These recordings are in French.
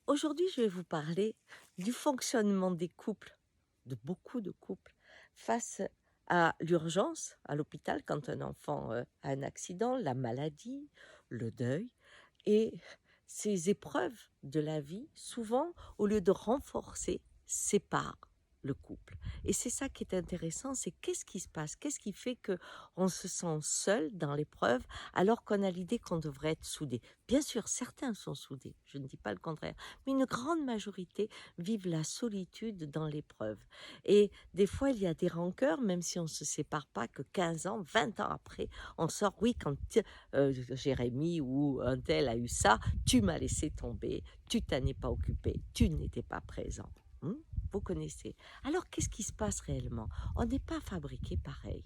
Aujourd'hui, je vais vous parler du fonctionnement des couples, de beaucoup de couples, face à l'urgence à l'hôpital quand un enfant a un accident, la maladie, le deuil et ces épreuves de la vie, souvent, au lieu de renforcer, séparent le couple. Et c'est ça qui est intéressant, c'est qu'est-ce qui se passe, qu'est-ce qui fait que on se sent seul dans l'épreuve alors qu'on a l'idée qu'on devrait être soudés. Bien sûr, certains sont soudés, je ne dis pas le contraire, mais une grande majorité vivent la solitude dans l'épreuve. Et des fois, il y a des rancœurs, même si on ne se sépare pas, que 15 ans, 20 ans après, on sort, oui, quand Jérémie ou un tel a eu ça, tu m'as laissé tomber, tu t'en es pas occupé, tu n'étais pas présent. Hmm. Vous connaissez. Alors, qu'est-ce qui se passe réellement? On n'est pas fabriqué pareil.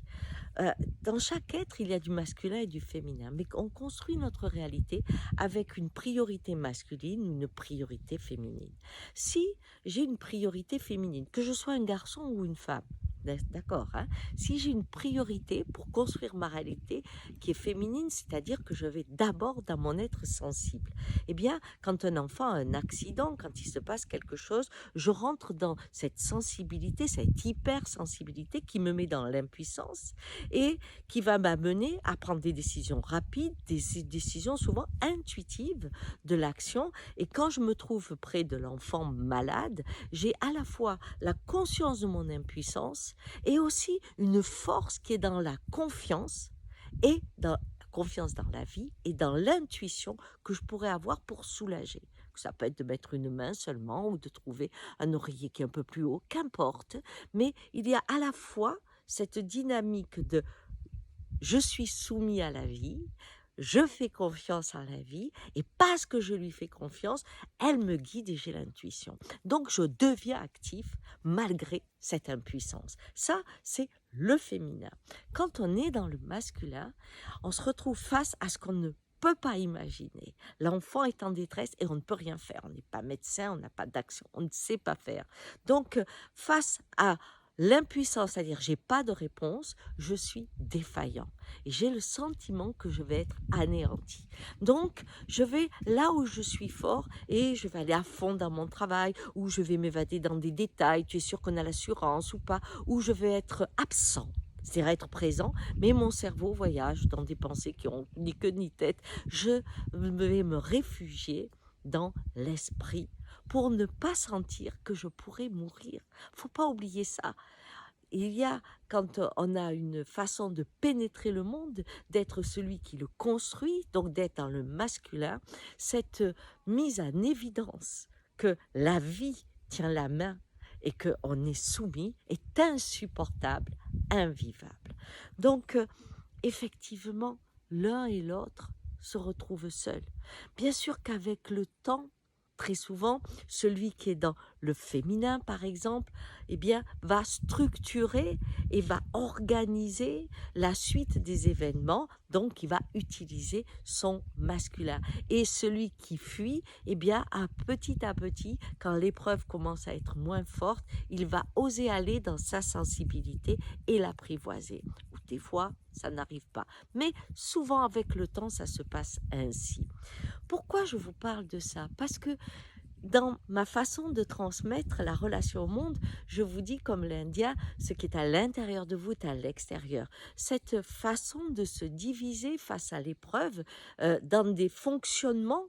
Euh, dans chaque être, il y a du masculin et du féminin, mais on construit notre réalité avec une priorité masculine ou une priorité féminine. Si j'ai une priorité féminine, que je sois un garçon ou une femme, d'accord, hein, si j'ai une priorité pour construire ma réalité qui est féminine, c'est-à-dire que je vais d'abord dans mon être sensible, eh bien, quand un enfant a un accident, quand il se passe quelque chose, je rentre dans cette sensibilité, cette hypersensibilité qui me met dans l'impuissance et qui va m'amener à prendre des décisions rapides, des décisions souvent intuitives de l'action. Et quand je me trouve près de l'enfant malade, j'ai à la fois la conscience de mon impuissance et aussi une force qui est dans la confiance et dans confiance dans la vie et dans l'intuition que je pourrais avoir pour soulager. Ça peut être de mettre une main seulement ou de trouver un oreiller qui est un peu plus haut, qu'importe. Mais il y a à la fois cette dynamique de je suis soumis à la vie, je fais confiance à la vie, et parce que je lui fais confiance, elle me guide et j'ai l'intuition. Donc je deviens actif malgré cette impuissance. Ça, c'est le féminin. Quand on est dans le masculin, on se retrouve face à ce qu'on ne peut pas imaginer. L'enfant est en détresse et on ne peut rien faire. On n'est pas médecin, on n'a pas d'action, on ne sait pas faire. Donc, face à l'impuissance, c'est-à-dire j'ai pas de réponse, je suis défaillant et j'ai le sentiment que je vais être anéanti. Donc, je vais là où je suis fort et je vais aller à fond dans mon travail, ou je vais m'évader dans des détails, tu es sûr qu'on a l'assurance ou pas, ou je vais être absent. C'est-à-dire être présent, mais mon cerveau voyage dans des pensées qui ont ni queue ni tête. Je vais me réfugier dans l'esprit pour ne pas sentir que je pourrais mourir. Faut pas oublier ça. Il y a, quand on a une façon de pénétrer le monde, d'être celui qui le construit, donc d'être dans le masculin, cette mise en évidence que la vie tient la main et qu'on est soumis est insupportable, invivable. Donc, effectivement, l'un et l'autre se retrouvent seuls. Bien sûr qu'avec le temps, très souvent, celui qui est dans le féminin, par exemple, eh bien, va structurer et va organiser la suite des événements, donc il va utiliser son masculin. Et celui qui fuit, eh bien, à petit, quand l'épreuve commence à être moins forte, il va oser aller dans sa sensibilité et l'apprivoiser. Ou des fois, ça n'arrive pas. Mais souvent, avec le temps, ça se passe ainsi. Pourquoi je vous parle de ça? Parce que dans ma façon de transmettre la relation au monde, je vous dis comme l'Indien, ce qui est à l'intérieur de vous est à l'extérieur. Cette façon de se diviser face à l'épreuve dans des fonctionnements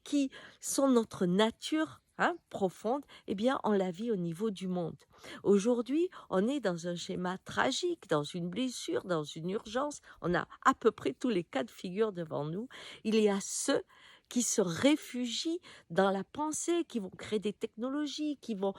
qui sont notre nature, hein, profonde, eh bien, on la vit au niveau du monde. Aujourd'hui, on est dans un schéma tragique, dans une blessure, dans une urgence. On a à peu près tous les cas de figure devant nous. Il y a ceux qui se réfugient dans la pensée, qui vont créer des technologies, qui vont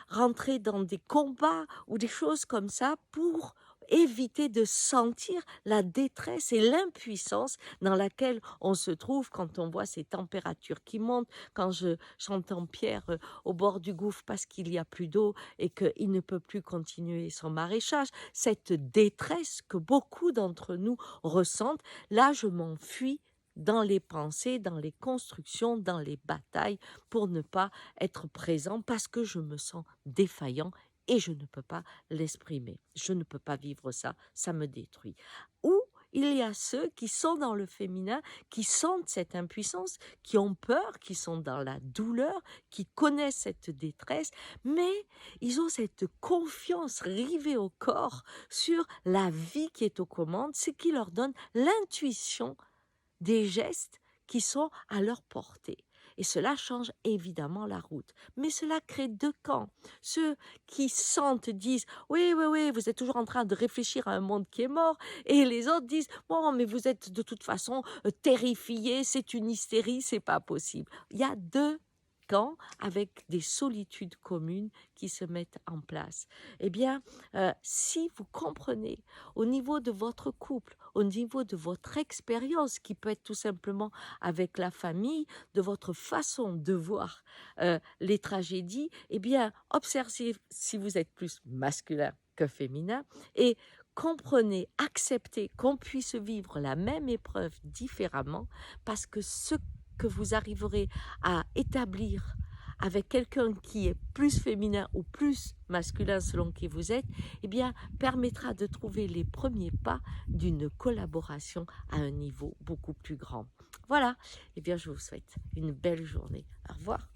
rentrer dans des combats ou des choses comme ça pour éviter de sentir la détresse et l'impuissance dans laquelle on se trouve quand on voit ces températures qui montent, quand j'entends Pierre au bord du gouffre parce qu'il n'y a plus d'eau et qu'il ne peut plus continuer son maraîchage, cette détresse que beaucoup d'entre nous ressentent, là je m'enfuis dans les pensées, dans les constructions, dans les batailles, pour ne pas être présent parce que je me sens défaillant et je ne peux pas l'exprimer. Je ne peux pas vivre ça, ça me détruit. Ou il y a ceux qui sont dans le féminin, qui sentent cette impuissance, qui ont peur, qui sont dans la douleur, qui connaissent cette détresse, mais ils ont cette confiance rivée au corps sur la vie qui est aux commandes, ce qui leur donne l'intuition des gestes qui sont à leur portée. Et cela change évidemment la route. Mais cela crée deux camps. Ceux qui sentent disent oui, oui, oui, vous êtes toujours en train de réfléchir à un monde qui est mort. Et les autres disent bon, mais vous êtes de toute façon terrifiés, c'est une hystérie, c'est pas possible. Il y a deux camps avec des solitudes communes qui se mettent en place. Eh bien, si vous comprenez au niveau de votre couple, au niveau de votre expérience, qui peut être tout simplement avec la famille, de votre façon de voir les tragédies, eh bien, observez si vous êtes plus masculin que féminin et comprenez, acceptez qu'on puisse vivre la même épreuve différemment parce que ce que vous arriverez à établir avec quelqu'un qui est plus féminin ou plus masculin selon qui vous êtes, eh bien, permettra de trouver les premiers pas d'une collaboration à un niveau beaucoup plus grand. Voilà, eh bien, je vous souhaite une belle journée. Au revoir.